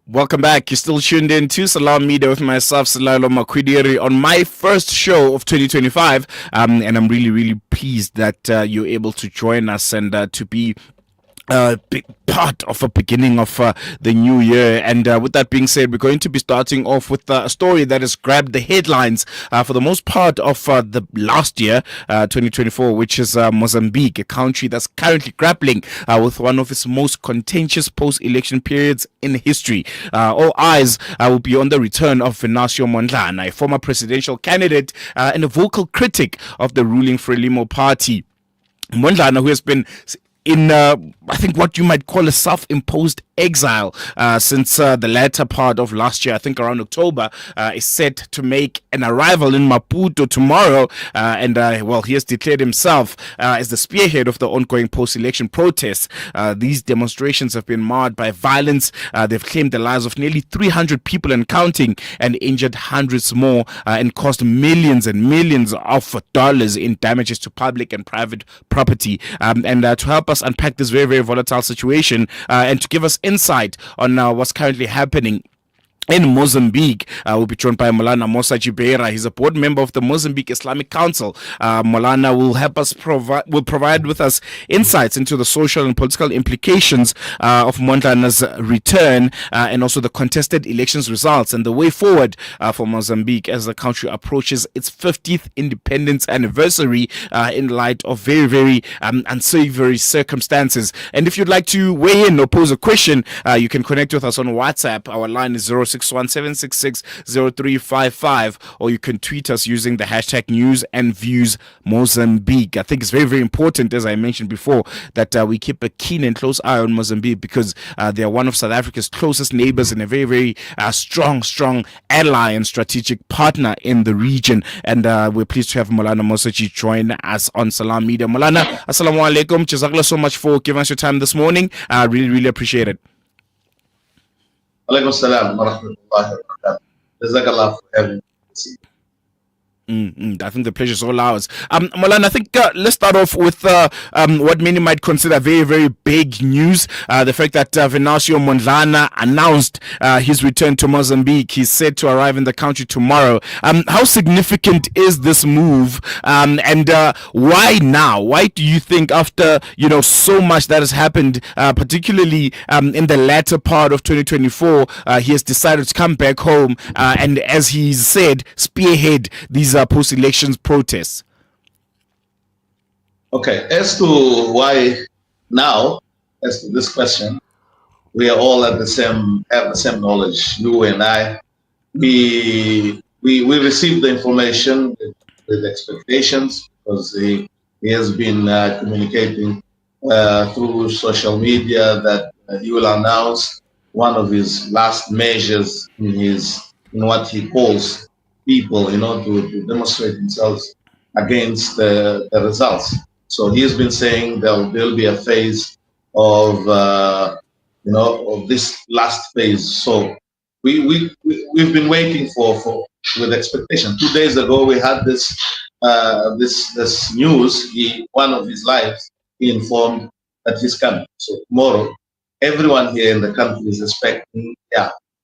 Welcome back. You're still tuned in to Salam Media with myself, Salalo Makwidiri, on my first show of 2025. And I'm really, really pleased that you're able to join us and to be big part of a beginning of the new year. And with that being said, we're going to be starting off with a story that has grabbed the headlines for the most part of the last year, 2024, which is Mozambique, a country that's currently grappling with one of its most contentious post-election periods in history. All eyes will be on the return of Venâncio Mondlane, a former presidential candidate and a vocal critic of the ruling Frelimo party. Mondlane, who has been in I think what you might call a self-imposed exile since the latter part of last year, I think around October, is set to make an arrival in Maputo tomorrow, and well, he has declared himself as the spearhead of the ongoing post-election protests. These demonstrations have been marred by violence. They've claimed the lives of nearly 300 people and counting, and injured hundreds more, and cost millions and millions of dollars in damages to public and private property. And to help us unpack this very, very volatile situation and to give us insight on what's currently happening in Mozambique, we'll be joined by Moulana Mussagy Beira. He's a board member of the Mozambique Islamic Council. Moulana will help us provide with us insights into the social and political implications of Mondlane's return and also the contested elections results and the way forward for Mozambique as the country approaches its 50th independence anniversary in light of very, very unsavory circumstances. And if you'd like to weigh in or pose a question, you can connect with us on WhatsApp. Our line is 0617660355, or you can tweet us using the hashtag News and Views Mozambique. I think it's very, very important, as I mentioned before, that we keep a keen and close eye on Mozambique because they are one of South Africa's closest neighbors and a very, very strong ally and strategic partner in the region. And we're pleased to have Moulana Mussagy join us on Salam Media. Moulana, assalamu alaikum. Jazakallah so much for giving us your time this morning. I really, really appreciate it. Alaikum salam wa rahmatullahi wa barakatuh. Jazakallah for having me. I think the pleasure is all ours. Moulana, I think let's start off with what many might consider very, very big news. The fact that Venâncio Mondlane announced his return to Mozambique. He's set to arrive in the country tomorrow. How significant is this move? And why now? Why do you think after, so much that has happened, particularly in the latter part of 2024, he has decided to come back home and, as he said, spearhead these post-elections protests? Okay, as to why now, as to this question, we are all have the same knowledge. You and I, we received the information with expectations because he has been communicating through social media that he will announce one of his last measures in what he calls people, to demonstrate themselves against the results. So he has been saying there'll be a phase of, of this last phase. So we've been waiting for with expectation. 2 days ago, we had this news. One of his lives, he informed that he's coming. So tomorrow, everyone here in the country is expecting,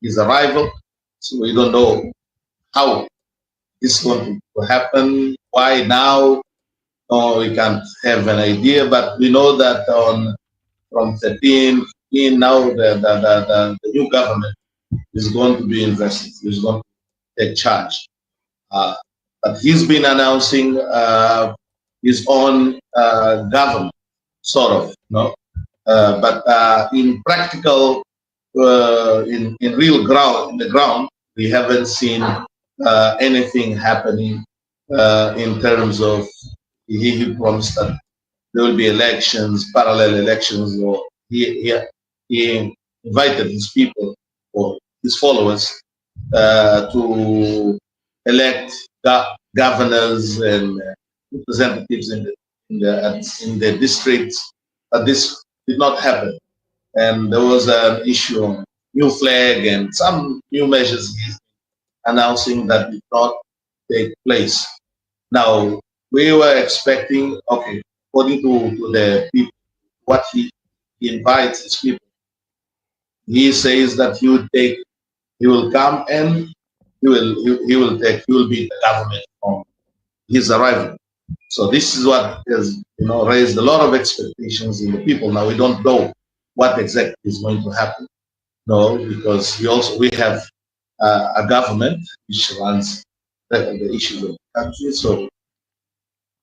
his arrival. So we don't know how it's going to happen, why now. We can't have an idea, but we know that from 13 now the new government is going to be invested, is going to take charge. But he's been announcing his own government, sort of, but in practical, in real ground, in the ground, we haven't seen anything happening in terms of he promised that there will be elections, parallel elections, or he invited his people or his followers to elect governors and representatives in the districts, but this did not happen. And there was an issue on new flag and some new measures he's announcing that did not take place. Now, we were expecting, okay, according to the people, what he invites his people, He says that he will come and he will be the government on his arrival. So this is what has raised a lot of expectations in the people. Now we don't know what exactly is going to happen. No, because we have a government which runs the issues of the country. So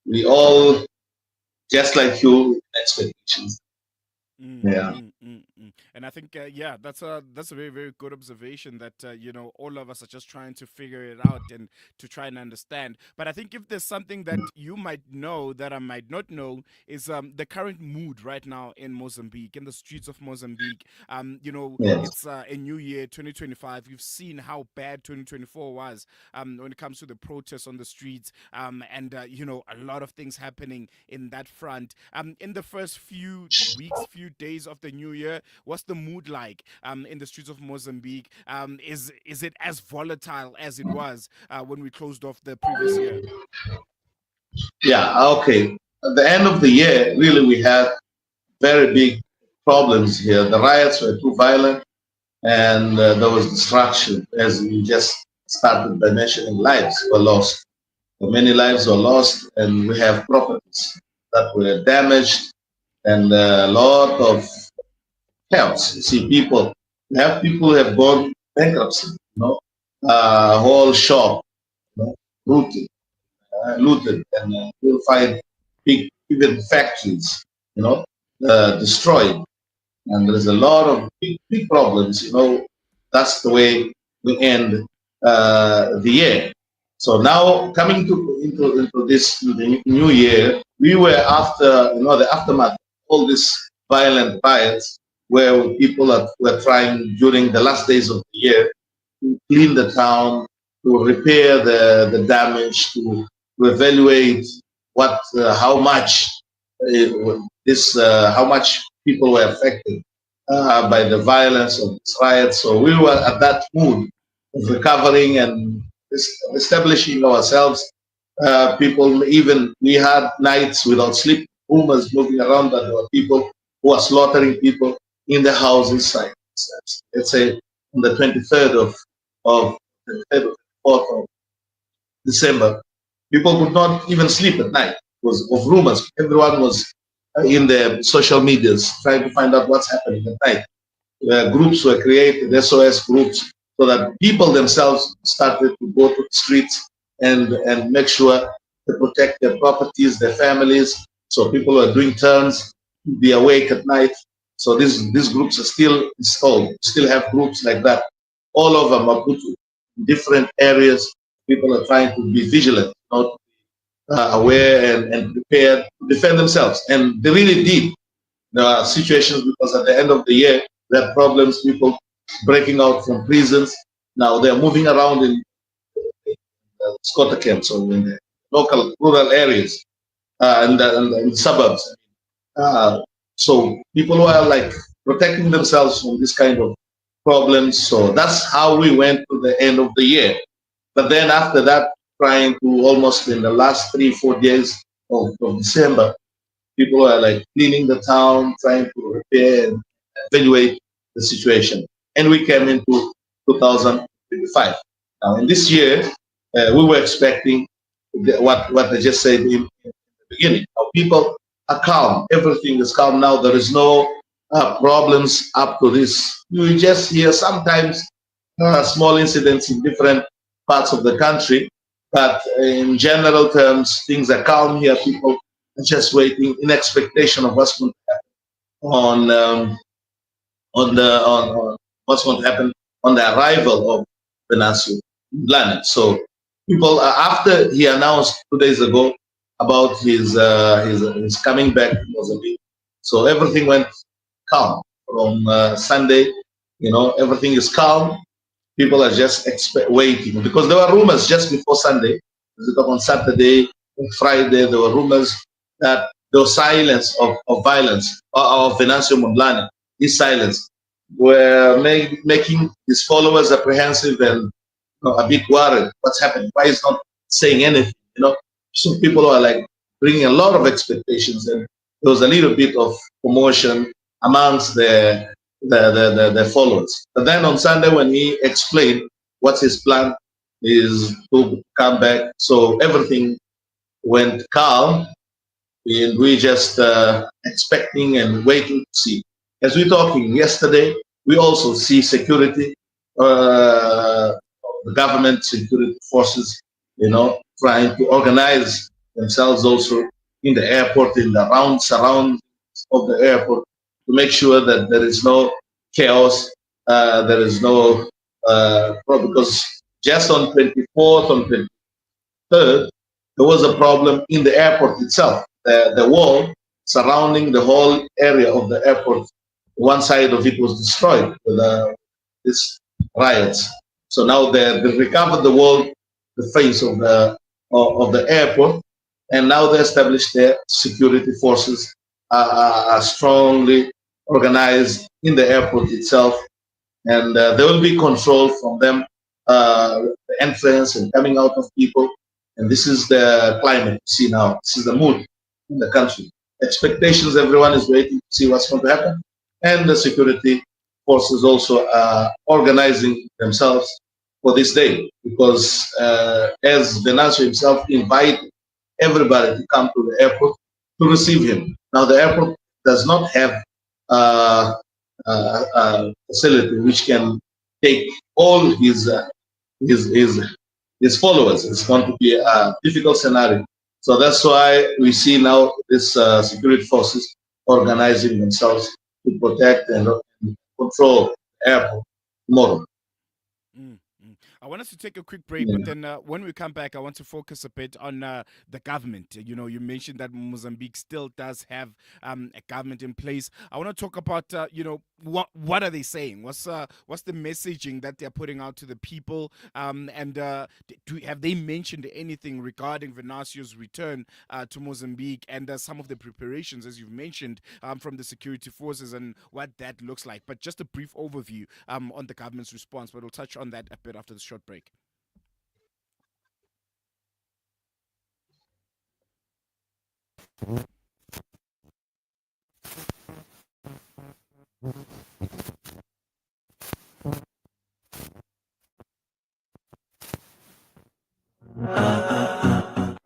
we all, just like you, expectations. Yeah. And I think, yeah, that's a very, very good observation that all of us are just trying to figure it out and to try and understand. But I think if there's something that you might know that I might not know is the current mood right now in Mozambique, in the streets of Mozambique. Yes. It's a new year, 2025. You've seen how bad 2024 was when it comes to the protests on the streets, and a lot of things happening in that front. In the first few weeks, few days of the new year, what's the mood like in the streets of Mozambique? Is it as volatile as it was when we closed off the previous year? Yeah. Okay. At the end of the year, really, we had very big problems here. The riots were too violent, and there was destruction. As we just started by mentioning, lives were lost. Many lives were lost, and we have properties that were damaged, and a lot of chaos. You see, people have gone bankruptcy. Whole shop, looted, looted, and you'll find big, even factories, destroyed. And there's a lot of big problems. That's the way we end the year. So now coming into this the new year, we were after the aftermath of all these violent riots, where were trying during the last days of the year to clean the town, to repair the damage, to evaluate how much how much people were affected by the violence of this riot. So we were at that mood of recovering and establishing ourselves. We had nights without sleep, rumors moving around that there were people who are slaughtering people in the houses. Let's say on the 23rd of the 4th of December, people could not even sleep at night because of rumors. Everyone was in their social medias trying to find out what's happening at night. Groups were created, SOS groups, so that people themselves started to go to the streets and make sure to protect their properties, their families. So people were doing turns, be awake at night. So these groups are still installed. Still have groups like that all over Maputo, different areas. People are trying to be vigilant, aware and prepared to defend themselves. And they really did. There are situations because at the end of the year, there are problems, people breaking out from prisons. Now they're moving around in squatter camps or in the local rural areas and the suburbs. So people who are like protecting themselves from this kind of problems. So that's how we went to the end of the year. But then after that, trying to almost in the last 3-4 days of December, people are like cleaning the town, trying to repair and evaluate the situation. And we came into 2025. Now, in this year, we were expecting what I just said in the beginning. Now, people are calm. Everything is calm now. There is no problems up to this. You just hear sometimes small incidents in different parts of the country, but in general terms, things are calm here. People are just waiting in expectation of what's going to happen on what's going to happen on the arrival of Venâncio Mondlane. So people, after he announced 2 days ago about his coming back to Mozambique, so everything went calm from Sunday. Everything is calm. People are just waiting because there were rumors just before Sunday. On Saturday, on Friday, there were rumors that the silence of violence of Venâncio Mondlane, his silence, were making his followers apprehensive and a bit worried. What's happening? Why is not saying anything? So people are like bringing a lot of expectations, and there was a little bit of commotion amongst their followers. But then on Sunday, when he explained what his plan is to come back, so everything went calm, and we just expecting and waiting to see. As we're talking yesterday, we also see security, the government security forces, trying to organize themselves also in the airport, in the surrounds of the airport, to make sure that there is no chaos, there is no problem. Because just on 24th, on 23rd, there was a problem in the airport itself. The wall surrounding the whole area of the airport, one side of it was destroyed with these riots. So now they recovered the wall, the face of the airport, and now they established their security forces are strongly organized in the airport itself, and there will be control from them, the entrance and coming out of people. And this is the climate you see now. This is the mood in the country. Expectations, everyone is waiting to see what's going to happen. And the security forces also are organizing themselves for this day, because as Venâncio himself invited everybody to come to the airport to receive him. Now the airport does not have a facility which can take all his followers. It's going to be a difficult scenario. So that's why we see now this security forces organizing themselves to protect and control the airport tomorrow. I want us to take a quick break, but then when we come back, I want to focus a bit on the government. You mentioned that Mozambique still does have a government in place. I want to talk about, what are they saying? What's the messaging that they're putting out to the people? And have they mentioned anything regarding Venâncio's return to Mozambique and some of the preparations, as you've mentioned, from the security forces and what that looks like? But just a brief overview on the government's response, but we'll touch on that a bit after the short break.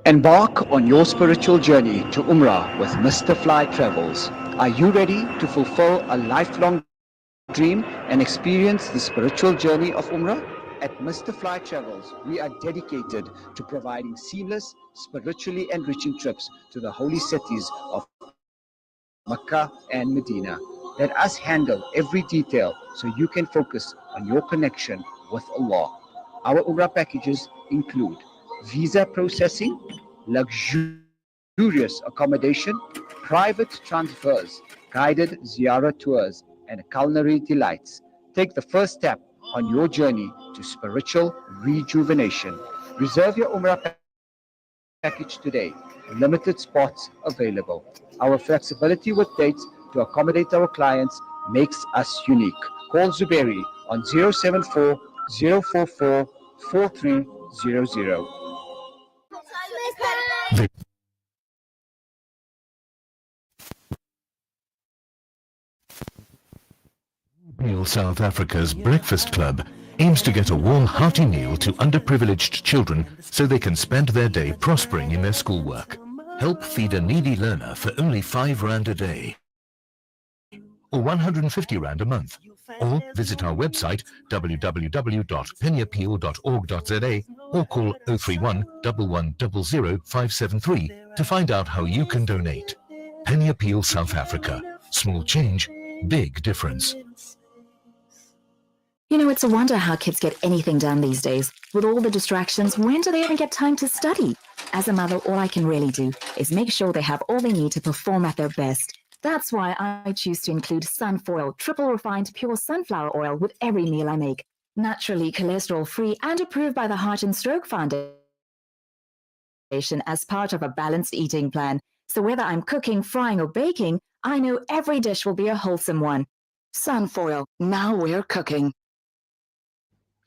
Embark on your spiritual journey to Umrah with Mr. Fly Travels. Are you ready to fulfill a lifelong dream and experience the spiritual journey of Umrah? At Mr. Fly Travels, we are dedicated to providing seamless, spiritually enriching trips to the holy cities of Mecca and Medina. Let us handle every detail so you can focus on your connection with Allah. Our Umrah packages include visa processing, luxurious accommodation, private transfers, guided ziarah tours, and culinary delights. Take the first step on your journey to spiritual rejuvenation. Reserve your Umrah package today. Limited spots available. Our flexibility with dates to accommodate our clients makes us unique. Call Zuberi on 074 044 4300. South Africa's Breakfast Club aims to get a warm, hearty meal to underprivileged children so they can spend their day prospering in their schoolwork. Help feed a needy learner for only 5 Rand a day or 150 Rand a month. Or visit our website www.pennyappeal.org.za or call 031 1100 573 to find out how you can donate. Penny Appeal South Africa. Small change, big difference. It's a wonder how kids get anything done these days. With all the distractions, when do they even get time to study? As a mother, all I can really do is make sure they have all they need to perform at their best. That's why I choose to include Sunfoil, triple refined pure sunflower oil with every meal I make. Naturally cholesterol-free and approved by the Heart and Stroke Foundation as part of a balanced eating plan. So whether I'm cooking, frying, or baking, I know every dish will be a wholesome one. Sunfoil, now we're cooking.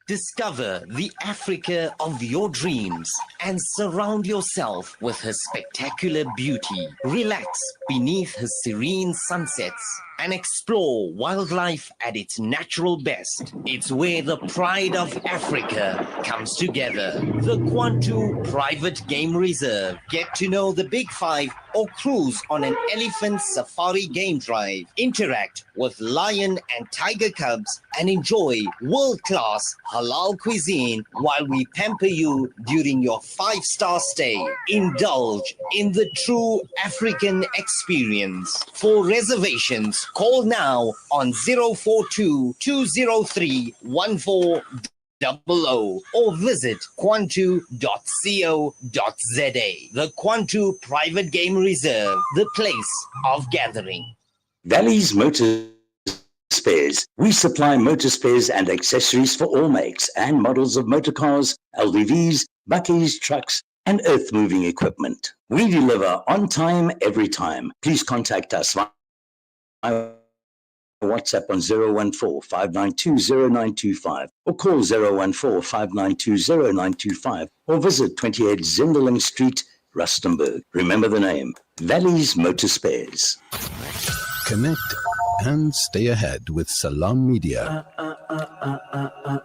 Discover the Africa of your dreams and surround yourself with her spectacular beauty. Relax beneath her serene sunsets and explore wildlife at its natural best. It's where the pride of Africa comes together. The Kwantu Private Game Reserve. Get to know the Big Five or cruise on an elephant safari game drive. Interact with lion and tiger cubs and enjoy world-class halal cuisine while we pamper you during your 5-star stay. Indulge in the true African experience. For reservations, call now on 042 203 1400 or visit kwantu.co.za. The Kwantu Private Game Reserve, the place of gathering. Valley's Motor Spares. We supply motor spares and accessories for all makes and models of motor cars, LDVs, bakkies, trucks, and earth-moving equipment. We deliver on time, every time. Please contact us via WhatsApp on 014-592-0925 or call 014-592-0925 or visit 28 Zinderling Street, Rustenburg. Remember the name, Valley's Motor Spares. Connect and stay ahead with Salam Media.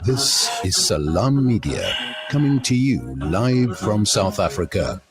This is Salam Media coming to you live from South Africa.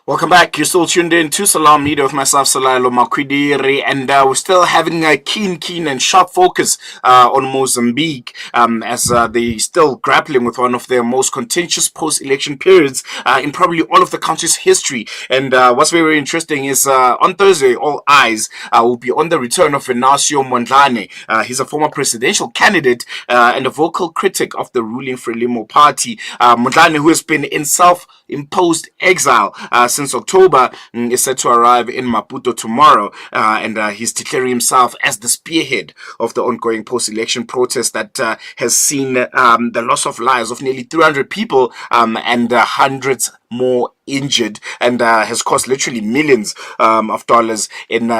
Welcome back. You're still tuned in to Salam Media with myself, Salailo Makwidiri, and we're still having a keen and sharp focus on Mozambique as they still grappling with one of their most contentious post-election periods in probably all of the country's history. And what's very interesting is on Thursday, all eyes will be on the return of Venâncio Mondlane. He's a former presidential candidate and a vocal critic of the ruling Frelimo party. Mondlane, who has been in self-imposed exile since October, is set to arrive in Maputo tomorrow, and he's declaring himself as the spearhead of the ongoing post-election protest that has seen the loss of lives of nearly 300 people and hundreds more injured, and has cost literally millions of dollars in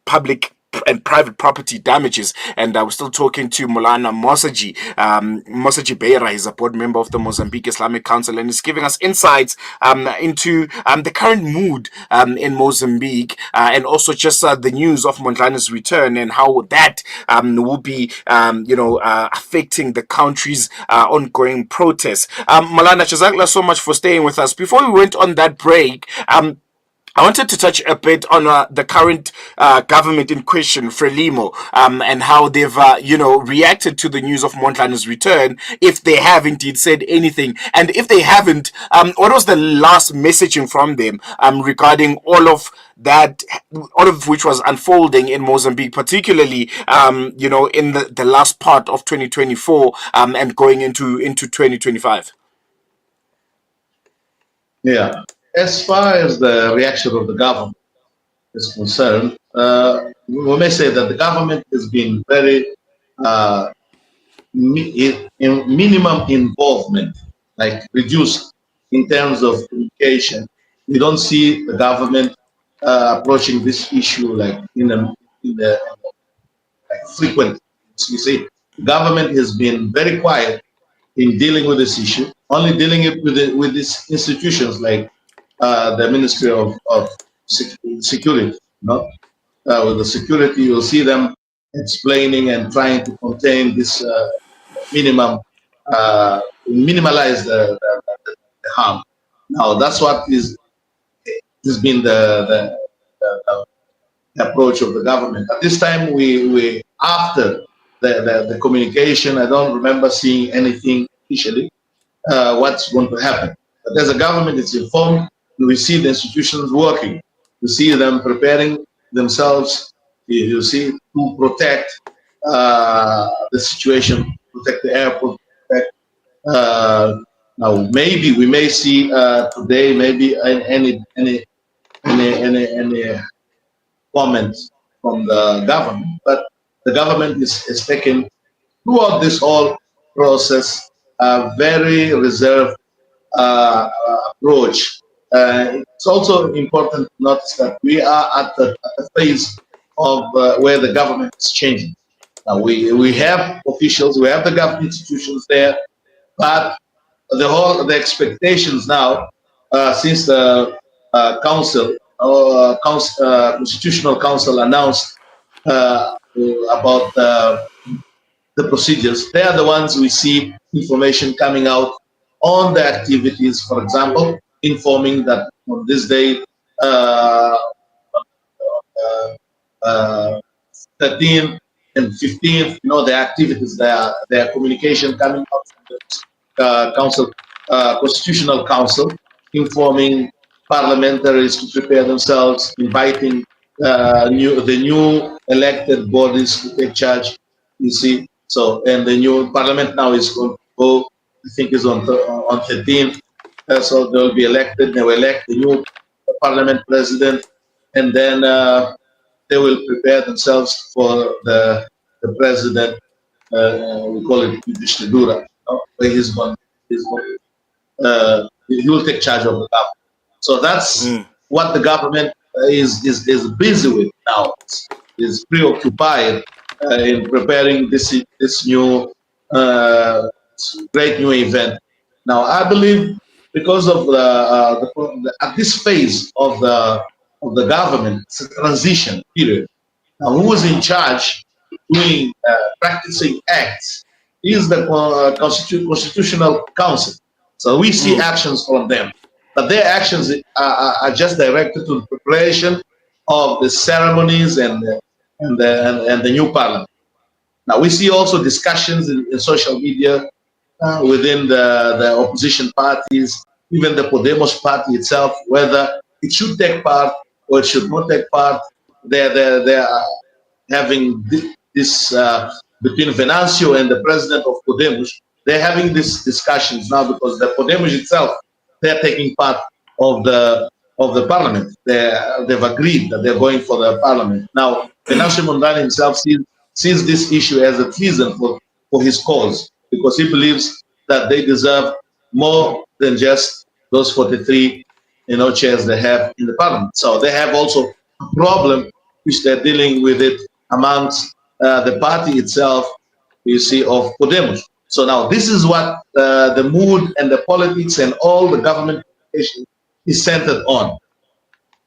public and private property damages. And we're still talking to Moulana Mussagy. Mussagy Beira is a board member of the Mozambique Islamic Council, and is giving us insights into the current mood in Mozambique, and also just the news of Mondlane's return and how that will be affecting the country's ongoing protests. Moulana, Jazakla so much for staying with us. Before we went on that break, I wanted to touch a bit on the current government in question, Frelimo, and how they've, reacted to the news of Mondlane's return, if they have indeed said anything. And if they haven't, what was the last messaging from them regarding all of that, all of which was unfolding in Mozambique, particularly, in the last part of 2024 and going into 2025? Yeah. As far as the reaction of the government is concerned, we may say that the government has been very minimum involvement, like reduced in terms of communication. We don't see the government approaching this issue like in a frequent. You see, the government has been very quiet in dealing with this issue, only dealing it with these institutions like the Ministry of Security. With the security, you'll see them explaining and trying to contain this minimalize the harm. Now, that's what has been the approach of the government. At this time, we after the communication, I don't remember seeing anything officially what's going to happen. But as a government, it's informed. We see the institutions working. We see them preparing themselves. You see, to protect the situation, protect the airport. Protect, now, maybe we may see today, maybe any comment from the government, but the government is taking throughout this whole process a very reserved approach. It's also important to notice that we are at the phase of where the government is changing. Now we have officials, we have the government institutions there, but the expectations now, since the council Constitutional Council announced about the procedures. They are the ones we see information coming out on the activities. For example, informing that on this day, uh, uh, 13th and 15th, the activities, their communication coming out from the council, Constitutional Council, informing parliamentaries to prepare themselves, inviting the new elected bodies to take charge. You see, so and the new parliament now is going to go. I think is on 13th. So they will be elected. They will elect the new parliament president, and then they will prepare themselves for the president. We call it Vishnu, where he will take charge of the government. So that's what the government is busy with now. Is preoccupied in preparing this new great new event. Now, I believe because of at this phase of the government, it's a transition period. Now, who is in charge doing practicing acts is the Constitutional Council. So we see actions from them, but their actions are just directed to the preparation of the ceremonies and the new parliament. Now we see also discussions in social media within the opposition parties, even the Podemos party itself, whether it should take part or it should not take part. They're having this between Venâncio and the president of Podemos. They're having these discussions now because the Podemos itself, they're taking part of the parliament. They've agreed that they're going for the parliament. Now, Venâncio Mondlane himself sees this issue as a treason for his cause because he believes that they deserve more than just those 43 chairs they have in the parliament. So they have also a problem which they're dealing with it amongst the party itself, you see, of Podemos. So now this is what the mood and the politics and all the government communication is centered on.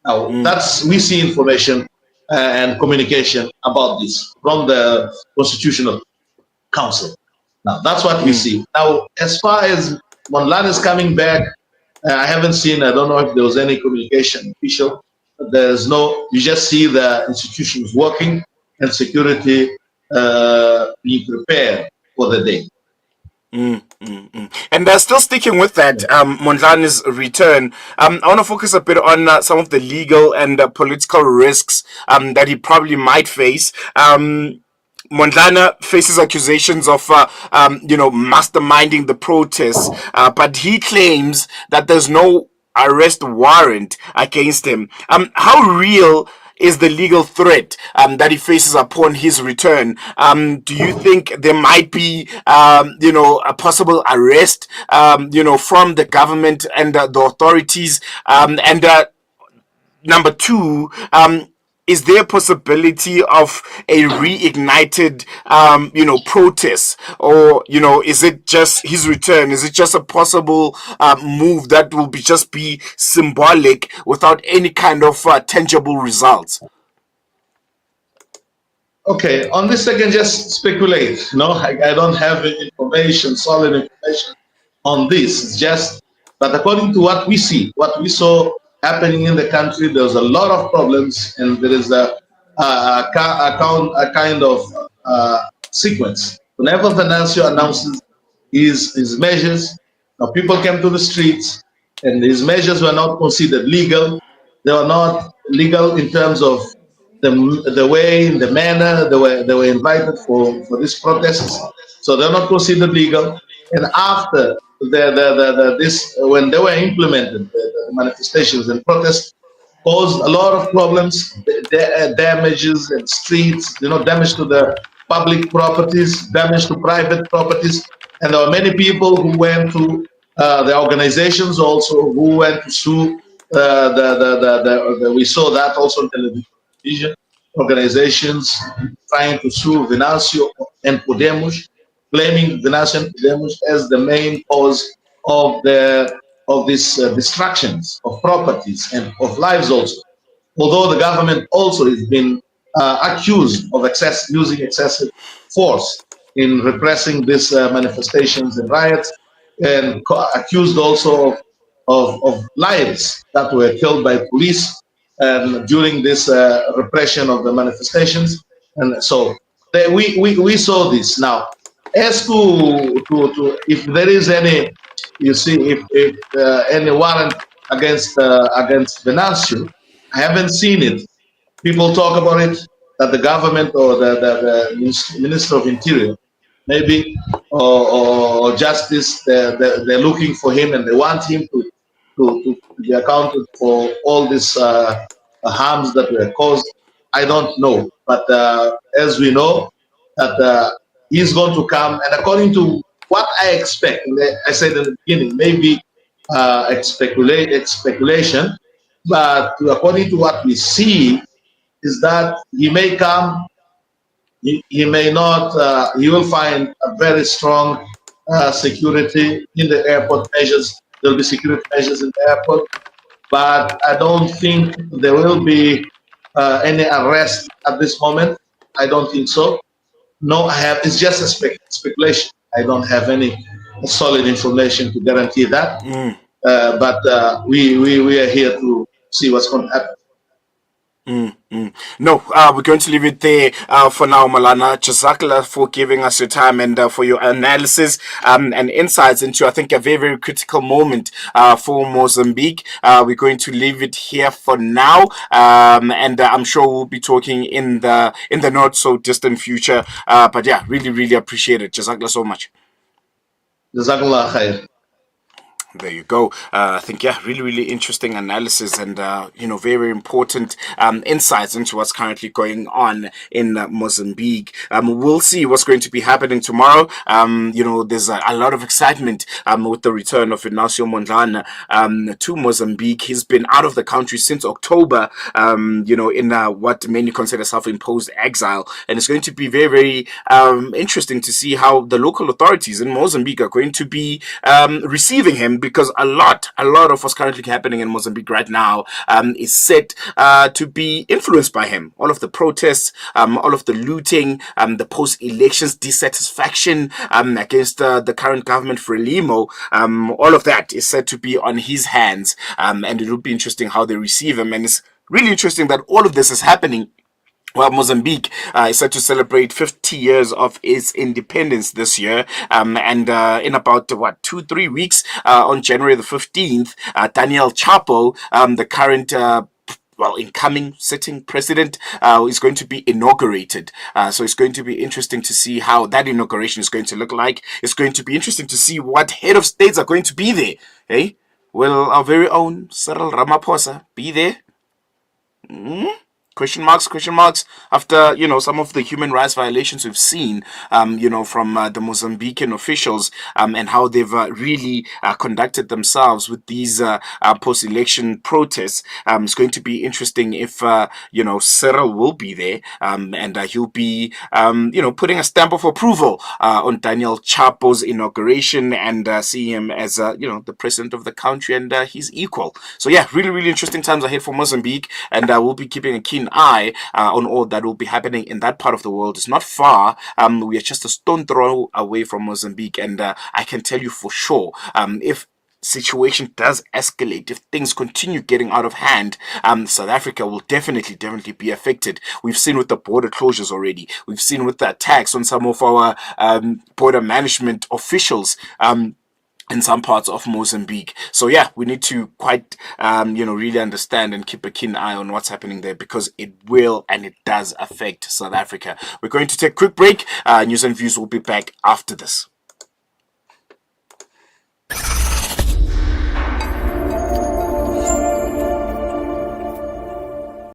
Now that's we see information and communication about this from the Constitutional Council. Now that's what we see. Now, as far as Mondlane is coming back, I haven't seen. I don't know if there was any communication official. There's no. You just see the institutions working and security being prepared for the day. And still sticking with that, Mondlane's return, I want to focus a bit on some of the legal and political risks that he probably might face. Mondlane faces accusations of, masterminding the protests, but he claims that there's no arrest warrant against him. How real is the legal threat that he faces upon his return? Do you think there might be, a possible arrest, from the government and the authorities? Number two, is there a possibility of a reignited, protest, or is it just his return? Is it just a possible move that will just be symbolic without any kind of tangible results? Okay, on this I can just speculate. I don't have solid information on this. It's just, but according to what we saw happening in the country, there's a lot of problems, and there is a kind of sequence. Whenever Venâncio announces his measures, now people came to the streets, and his measures were not considered legal. They were not legal in terms of the way, the manner they were invited for these protests. So they're not considered legal. And after when they were implemented, the manifestations and protests caused a lot of problems, damages and streets, damage to the public properties, damage to private properties. And there were many people who went to the organizations also who went to sue. We saw that also in television, organizations trying to sue Venâncio and Podemos, claiming Venâncio and Podemos as the main cause of these destructions of properties and of lives also. although the government also has been accused of using excessive force in repressing these manifestations and riots, and accused also of lives that were killed by police during this repression of the manifestations. And so we saw this. Now, as to if there is any, you see, if any warrant against Venâncio, I haven't seen it. People talk about it, that the government or the Minister of Interior, maybe, or Justice, they're looking for him and they want him to be accounted for all these harms that were caused. I don't know, but as we know, that he's going to come, and according to what I expect, I said in the beginning, maybe speculation, but according to what we see, is that he may come, he may not, he will find a very strong security in the airport measures. There'll be security measures in the airport, but I don't think there will be any arrest at this moment. I don't think so. No, it's just a speculation. I don't have any solid information to guarantee that. But we are here to see what's going to happen. No, we're going to leave it there for now, Moulana. Jazakallah for giving us your time and for your analysis and insights into, I think, a very, very critical moment for Mozambique. We're going to leave it here for now, and I'm sure we'll be talking in the not so distant future. But yeah, really, really appreciate it. Jazakallah so much. Jazakallah khair. There you go. I think, yeah, really, really interesting analysis and, very, very important insights into what's currently going on in Mozambique. We'll see what's going to be happening tomorrow. There's a lot of excitement with the return of Venâncio Mondlane to Mozambique. He's been out of the country since October, in what many consider self-imposed exile. And it's going to be very, very interesting to see how the local authorities in Mozambique are going to be receiving him, because a lot of what's currently happening in Mozambique right now is set to be influenced by him. All of the protests, all of the looting, the post-elections dissatisfaction against the current government, Frelimo, all of that is said to be on his hands, and it will be interesting how they receive him. And it's really interesting that all of this is happening. Well, Mozambique is set to celebrate 50 years of its independence this year, and in about, 2-3 weeks, on January the 15th, Daniel Chapo, the current incoming sitting president, is going to be inaugurated. So it's going to be interesting to see how that inauguration is going to look like. It's going to be interesting to see what head of states are going to be there. Hey, will our very own Cyril Ramaphosa be there? Question marks, after, some of the human rights violations we've seen, from the Mozambican officials, and how they've really conducted themselves with these post-election protests. It's going to be interesting if, Cyril will be there, and he'll be, putting a stamp of approval on Daniel Chapo's inauguration and see him as, the president of the country and his equal. So yeah, really, really interesting times ahead for Mozambique, and we'll be keeping a keen eye on all that will be happening in that part of the world. It's not far. We are just a stone throw away from Mozambique, and I can tell you for sure, if situation does escalate, if things continue getting out of hand, South Africa will definitely be affected. We've seen with the border closures already. We've seen with the attacks on some of our border management officials in some parts of Mozambique. So yeah, we need to quite, really understand and keep a keen eye on what's happening there, because it will and it does affect South Africa. We're going to take a quick break. News and Views will be back after this.